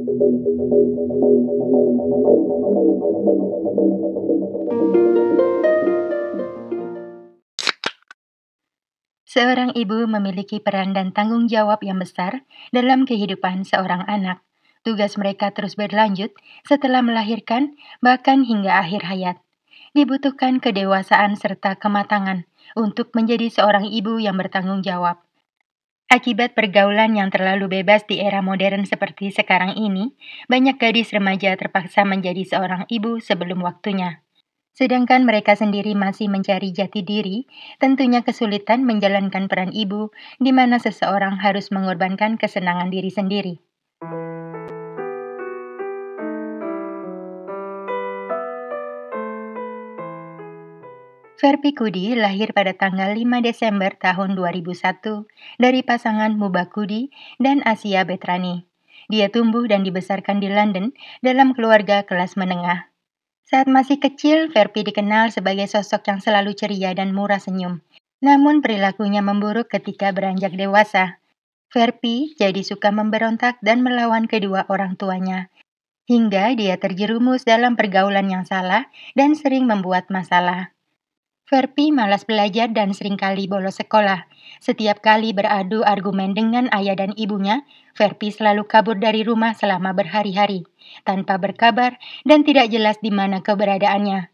Seorang ibu memiliki peran dan tanggung jawab yang besar dalam kehidupan seorang anak. Tugas mereka terus berlanjut setelah melahirkan, bahkan hingga akhir hayat. Dibutuhkan kedewasaan serta kematangan untuk menjadi seorang ibu yang bertanggung jawab. Akibat pergaulan yang terlalu bebas di era modern seperti sekarang ini, banyak gadis remaja terpaksa menjadi seorang ibu sebelum waktunya. Sedangkan mereka sendiri masih mencari jati diri, tentunya kesulitan menjalankan peran ibu, di mana seseorang harus mengorbankan kesenangan diri sendiri. Verpi Kudi lahir pada tanggal 5 Desember tahun 2001 dari pasangan Muba Kudi dan Asia Betrani. Dia tumbuh dan dibesarkan di London dalam keluarga kelas menengah. Saat masih kecil, Verpi dikenal sebagai sosok yang selalu ceria dan murah senyum. Namun perilakunya memburuk ketika beranjak dewasa. Verpi jadi suka memberontak dan melawan kedua orang tuanya, hingga dia terjerumus dalam pergaulan yang salah dan sering membuat masalah. Verpi malas belajar dan seringkali bolos sekolah. Setiap kali beradu argumen dengan ayah dan ibunya, Verpi selalu kabur dari rumah selama berhari-hari, tanpa berkabar dan tidak jelas di mana keberadaannya.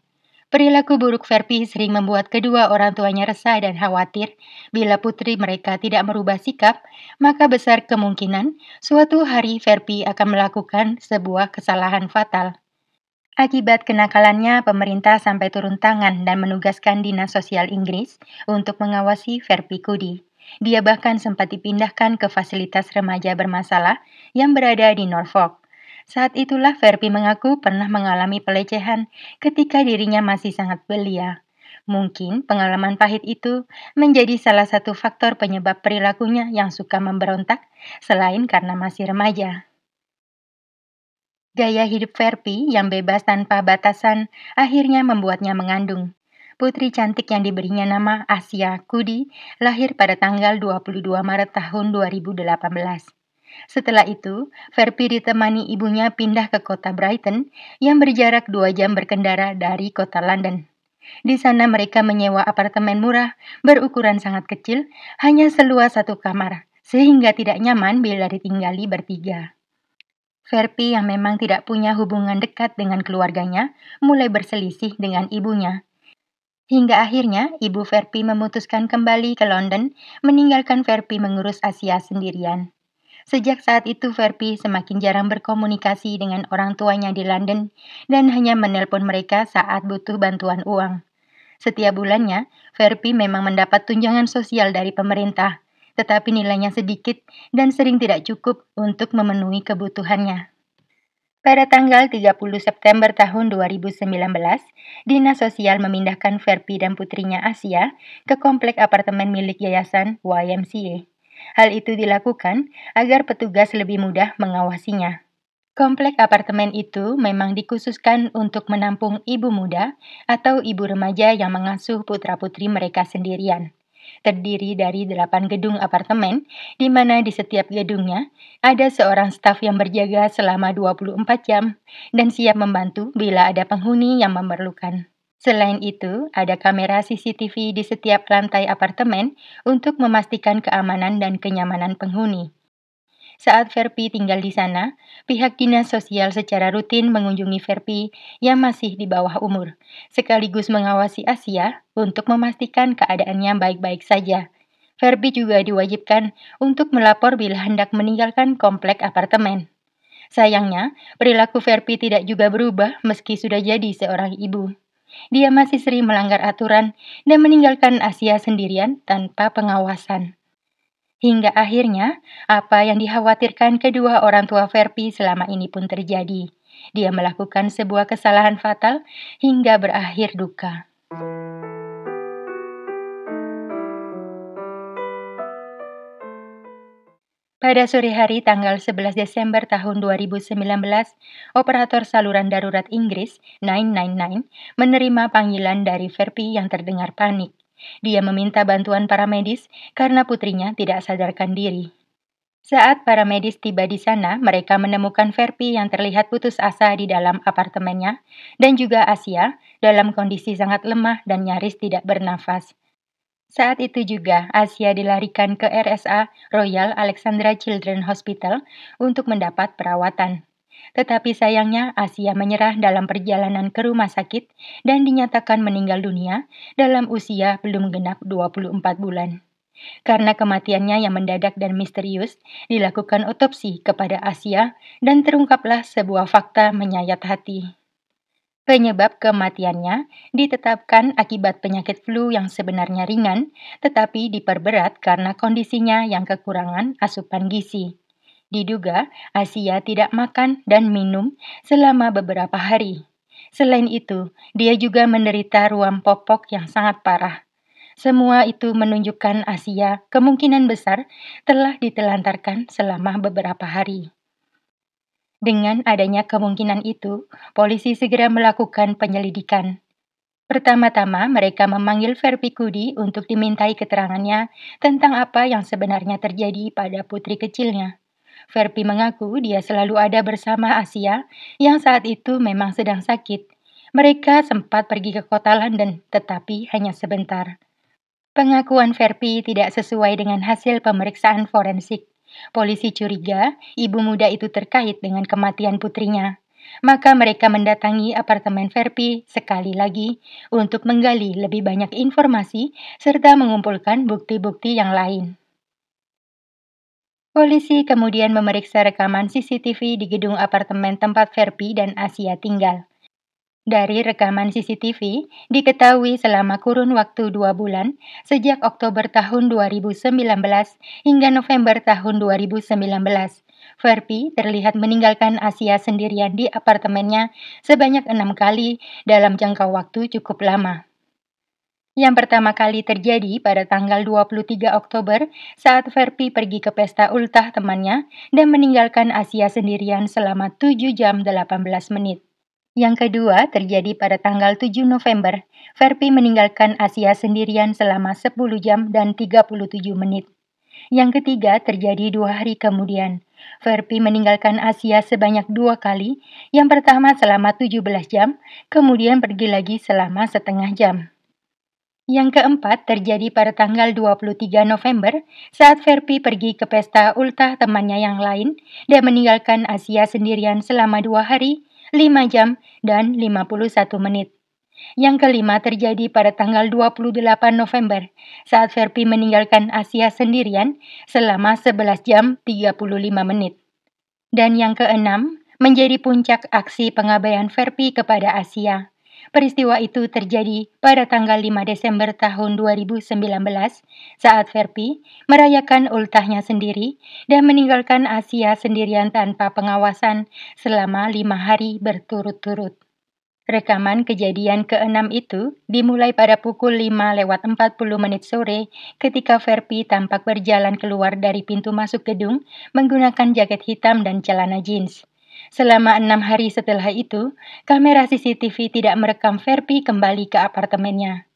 Perilaku buruk Verpi sering membuat kedua orang tuanya resah dan khawatir. Bila putri mereka tidak merubah sikap, maka besar kemungkinan suatu hari Verpi akan melakukan sebuah kesalahan fatal. Akibat kenakalannya, pemerintah sampai turun tangan dan menugaskan Dinas Sosial Inggris untuk mengawasi Verpi Kudi. Dia bahkan sempat dipindahkan ke fasilitas remaja bermasalah yang berada di Norfolk. Saat itulah Verpi mengaku pernah mengalami pelecehan ketika dirinya masih sangat belia. Mungkin pengalaman pahit itu menjadi salah satu faktor penyebab perilakunya yang suka memberontak, selain karena masih remaja. Gaya hidup Verpi yang bebas tanpa batasan akhirnya membuatnya mengandung. Putri cantik yang diberinya nama Asia Kudi lahir pada tanggal 22 Maret tahun 2018. Setelah itu, Verpi ditemani ibunya pindah ke kota Brighton yang berjarak 2 jam berkendara dari kota London. Di sana mereka menyewa apartemen murah berukuran sangat kecil, hanya seluas 1 kamar, sehingga tidak nyaman bila ditinggali bertiga. Verpi yang memang tidak punya hubungan dekat dengan keluarganya mulai berselisih dengan ibunya. Hingga akhirnya ibu Verpi memutuskan kembali ke London, meninggalkan Verpi mengurus Asia sendirian. Sejak saat itu Verpi semakin jarang berkomunikasi dengan orang tuanya di London dan hanya menelpon mereka saat butuh bantuan uang. Setiap bulannya, Verpi memang mendapat tunjangan sosial dari pemerintah, tetapi nilainya sedikit dan sering tidak cukup untuk memenuhi kebutuhannya. Pada tanggal 30 September tahun 2019, Dinas Sosial memindahkan Verpi dan putrinya Asia ke komplek apartemen milik Yayasan YMCA. Hal itu dilakukan agar petugas lebih mudah mengawasinya. Komplek apartemen itu memang dikhususkan untuk menampung ibu muda atau ibu remaja yang mengasuh putra-putri mereka sendirian. Terdiri dari 8 gedung apartemen, di mana di setiap gedungnya ada seorang staf yang berjaga selama 24 jam dan siap membantu bila ada penghuni yang memerlukan. Selain itu, ada kamera CCTV di setiap lantai apartemen untuk memastikan keamanan dan kenyamanan penghuni. Saat Verpi tinggal di sana, pihak dinas sosial secara rutin mengunjungi Verpi yang masih di bawah umur, sekaligus mengawasi Asia untuk memastikan keadaannya baik-baik saja. Verpi juga diwajibkan untuk melapor bila hendak meninggalkan komplek apartemen. Sayangnya, perilaku Verpi tidak juga berubah meski sudah jadi seorang ibu. Dia masih sering melanggar aturan dan meninggalkan Asia sendirian tanpa pengawasan. Hingga akhirnya, apa yang dikhawatirkan kedua orang tua Verpi selama ini pun terjadi. Dia melakukan sebuah kesalahan fatal hingga berakhir duka. Pada sore hari tanggal 11 Desember tahun 2019, operator saluran darurat Inggris 999 menerima panggilan dari Verpi yang terdengar panik. Dia meminta bantuan para medis karena putrinya tidak sadarkan diri. Saat para medis tiba di sana, mereka menemukan Verpi yang terlihat putus asa di dalam apartemennya dan juga Asia dalam kondisi sangat lemah dan nyaris tidak bernafas. Saat itu juga, Asia dilarikan ke RSA Royal Alexandra Children's Hospital untuk mendapat perawatan. Tetapi sayangnya Asia menyerah dalam perjalanan ke rumah sakit dan dinyatakan meninggal dunia dalam usia belum genap 24 bulan. Karena kematiannya yang mendadak dan misterius, dilakukan otopsi kepada Asia dan terungkaplah sebuah fakta menyayat hati. Penyebab kematiannya ditetapkan akibat penyakit flu yang sebenarnya ringan, tetapi diperberat karena kondisinya yang kekurangan asupan gizi. Diduga Asia tidak makan dan minum selama beberapa hari. Selain itu, dia juga menderita ruam popok yang sangat parah. Semua itu menunjukkan Asia kemungkinan besar telah ditelantarkan selama beberapa hari. Dengan adanya kemungkinan itu, polisi segera melakukan penyelidikan. Pertama-tama, mereka memanggil Verpi Kudi untuk dimintai keterangannya tentang apa yang sebenarnya terjadi pada putri kecilnya. Verpi mengaku dia selalu ada bersama Asia yang saat itu memang sedang sakit. Mereka sempat pergi ke kota London, tetapi hanya sebentar. Pengakuan Verpi tidak sesuai dengan hasil pemeriksaan forensik. Polisi curiga ibu muda itu terkait dengan kematian putrinya. Maka mereka mendatangi apartemen Verpi sekali lagi untuk menggali lebih banyak informasi serta mengumpulkan bukti-bukti yang lain. Polisi kemudian memeriksa rekaman CCTV di gedung apartemen tempat Verpi dan Asia tinggal. Dari rekaman CCTV, diketahui selama kurun waktu 2 bulan, sejak Oktober tahun 2019 hingga November tahun 2019, Verpi terlihat meninggalkan Asia sendirian di apartemennya sebanyak 6 kali dalam jangka waktu cukup lama. Yang pertama kali terjadi pada tanggal 23 Oktober saat Verpi pergi ke pesta ultah temannya dan meninggalkan Asia sendirian selama 7 jam 18 menit. Yang kedua terjadi pada tanggal 7 November, Verpi meninggalkan Asia sendirian selama 10 jam dan 37 menit. Yang ketiga terjadi 2 hari kemudian. Verpi meninggalkan Asia sebanyak 2 kali, yang pertama selama 17 jam, kemudian pergi lagi selama setengah jam. Yang keempat terjadi pada tanggal 23 November saat Verpi pergi ke pesta ultah temannya yang lain dan meninggalkan Asia sendirian selama 2 hari, 5 jam, dan 51 menit. Yang kelima terjadi pada tanggal 28 November saat Verpi meninggalkan Asia sendirian selama 11 jam 35 menit. Dan yang keenam menjadi puncak aksi pengabaian Verpi kepada Asia. Peristiwa itu terjadi pada tanggal 5 Desember tahun 2019 saat Verpi merayakan ultahnya sendiri dan meninggalkan Asia sendirian tanpa pengawasan selama 5 hari berturut-turut. Rekaman kejadian ke-6 itu dimulai pada pukul 5:40 sore ketika Verpi tampak berjalan keluar dari pintu masuk gedung menggunakan jaket hitam dan celana jeans. Selama 6 hari setelah itu, kamera CCTV tidak merekam Verpi kembali ke apartemennya.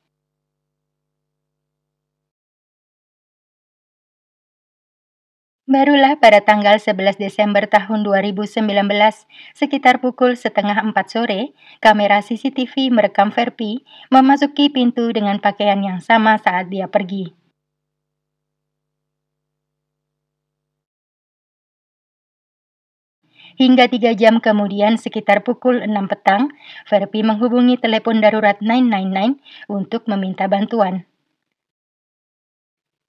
Barulah pada tanggal 11 Desember tahun 2019, sekitar pukul 3:30 sore, kamera CCTV merekam Verpi memasuki pintu dengan pakaian yang sama saat dia pergi. Hingga 3 jam kemudian sekitar pukul 6 petang, Verpi menghubungi telepon darurat 999 untuk meminta bantuan.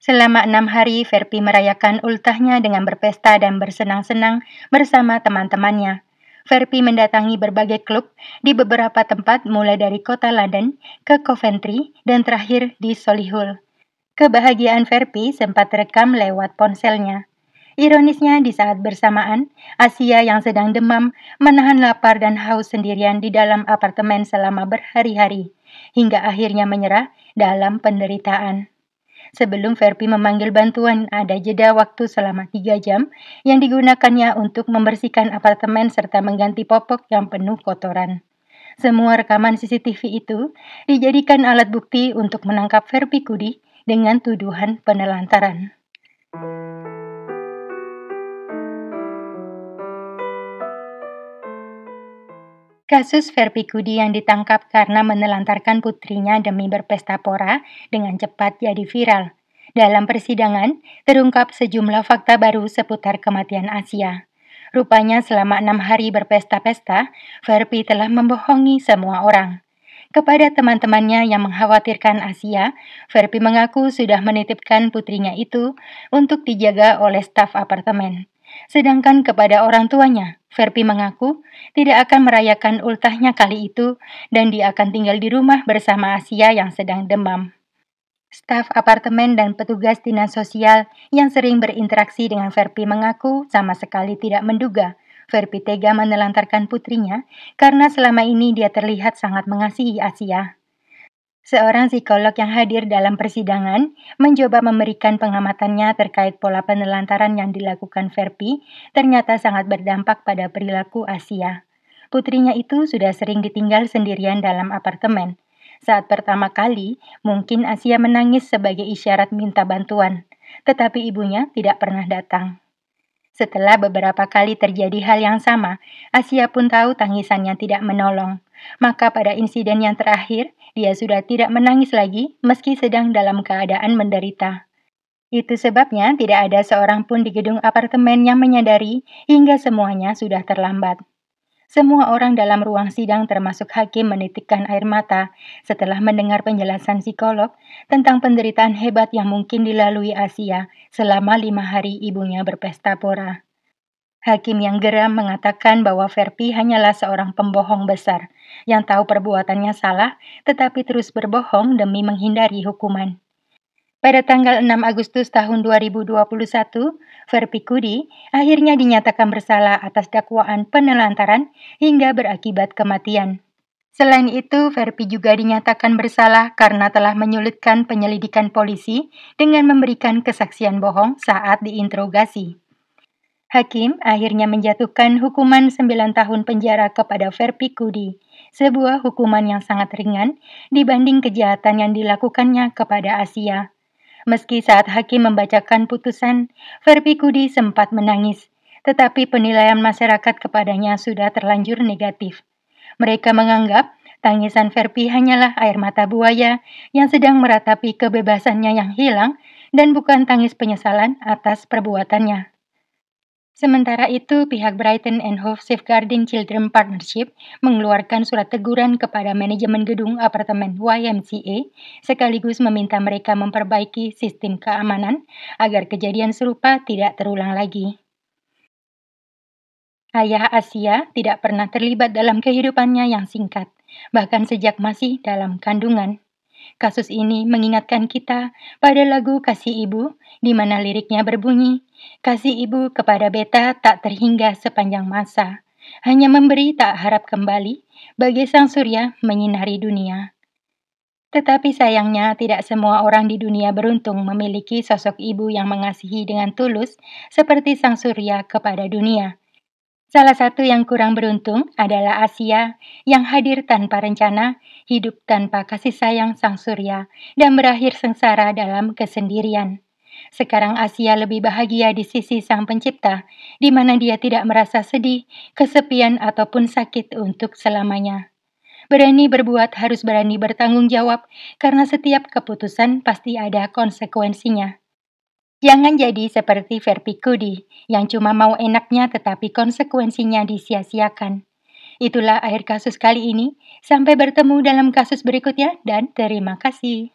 Selama 6 hari, Verpi merayakan ultahnya dengan berpesta dan bersenang-senang bersama teman-temannya. Verpi mendatangi berbagai klub di beberapa tempat mulai dari kota London ke Coventry dan terakhir di Solihull. Kebahagiaan Verpi sempat terekam lewat ponselnya. Ironisnya, di saat bersamaan, Asia yang sedang demam menahan lapar dan haus sendirian di dalam apartemen selama berhari-hari, hingga akhirnya menyerah dalam penderitaan. Sebelum Verpi memanggil bantuan, ada jeda waktu selama 3 jam yang digunakannya untuk membersihkan apartemen serta mengganti popok yang penuh kotoran. Semua rekaman CCTV itu dijadikan alat bukti untuk menangkap Verpi Kudi dengan tuduhan penelantaran. Kasus Verpikudi yang ditangkap karena menelantarkan putrinya demi berpesta pora dengan cepat jadi viral. Dalam persidangan, terungkap sejumlah fakta baru seputar kematian Asia. Rupanya selama 6 hari berpesta-pesta, Verpi telah membohongi semua orang. Kepada teman-temannya yang mengkhawatirkan Asia, Verpi mengaku sudah menitipkan putrinya itu untuk dijaga oleh staf apartemen. Sedangkan kepada orang tuanya, Verpi mengaku tidak akan merayakan ultahnya kali itu dan dia akan tinggal di rumah bersama Asia yang sedang demam. Staf apartemen dan petugas dinas sosial yang sering berinteraksi dengan Verpi mengaku sama sekali tidak menduga Verpi tega menelantarkan putrinya karena selama ini dia terlihat sangat mengasihi Asia. Seorang psikolog yang hadir dalam persidangan mencoba memberikan pengamatannya terkait pola penelantaran yang dilakukan Verpi ternyata sangat berdampak pada perilaku Asia. Putrinya itu sudah sering ditinggal sendirian dalam apartemen. Saat pertama kali, mungkin Asia menangis sebagai isyarat minta bantuan, tetapi ibunya tidak pernah datang. Setelah beberapa kali terjadi hal yang sama, Asia pun tahu tangisannya tidak menolong. Maka pada insiden yang terakhir, dia sudah tidak menangis lagi meski sedang dalam keadaan menderita. Itu sebabnya tidak ada seorang pun di gedung apartemen yang menyadari hingga semuanya sudah terlambat. Semua orang dalam ruang sidang termasuk hakim menitikkan air mata setelah mendengar penjelasan psikolog tentang penderitaan hebat yang mungkin dilalui Asia selama 5 hari ibunya berpesta pora. Hakim yang geram mengatakan bahwa Verpi hanyalah seorang pembohong besar yang tahu perbuatannya salah tetapi terus berbohong demi menghindari hukuman. Pada tanggal 6 Agustus tahun 2021, Verpikudi akhirnya dinyatakan bersalah atas dakwaan penelantaran hingga berakibat kematian. Selain itu, Verpi juga dinyatakan bersalah karena telah menyulitkan penyelidikan polisi dengan memberikan kesaksian bohong saat diinterogasi. Hakim akhirnya menjatuhkan hukuman 9 tahun penjara kepada Verpikudi, sebuah hukuman yang sangat ringan dibanding kejahatan yang dilakukannya kepada Asia. Meski saat hakim membacakan putusan, Verpikudi sempat menangis, tetapi penilaian masyarakat kepadanya sudah terlanjur negatif. Mereka menganggap tangisan Verpi hanyalah air mata buaya yang sedang meratapi kebebasannya yang hilang dan bukan tangis penyesalan atas perbuatannya. Sementara itu, pihak Brighton and Hove Safeguarding Children Partnership mengeluarkan surat teguran kepada manajemen gedung apartemen YMCA sekaligus meminta mereka memperbaiki sistem keamanan agar kejadian serupa tidak terulang lagi. Ayah Asia tidak pernah terlibat dalam kehidupannya yang singkat, bahkan sejak masih dalam kandungan. Kasus ini mengingatkan kita pada lagu Kasih Ibu, di mana liriknya berbunyi, kasih ibu kepada beta tak terhingga sepanjang masa, hanya memberi tak harap kembali, bagai sang surya menyinari dunia. Tetapi sayangnya tidak semua orang di dunia beruntung memiliki sosok ibu yang mengasihi dengan tulus seperti sang surya kepada dunia. Salah satu yang kurang beruntung adalah Asia yang hadir tanpa rencana, hidup tanpa kasih sayang sang surya, dan berakhir sengsara dalam kesendirian. Sekarang Asia lebih bahagia di sisi sang pencipta, di mana dia tidak merasa sedih, kesepian, ataupun sakit untuk selamanya. Berani berbuat harus berani bertanggung jawab, karena setiap keputusan pasti ada konsekuensinya. Jangan jadi seperti Verpikudi yang cuma mau enaknya tetapi konsekuensinya disia-siakan. Itulah akhir kasus kali ini. Sampai bertemu dalam kasus berikutnya dan terima kasih.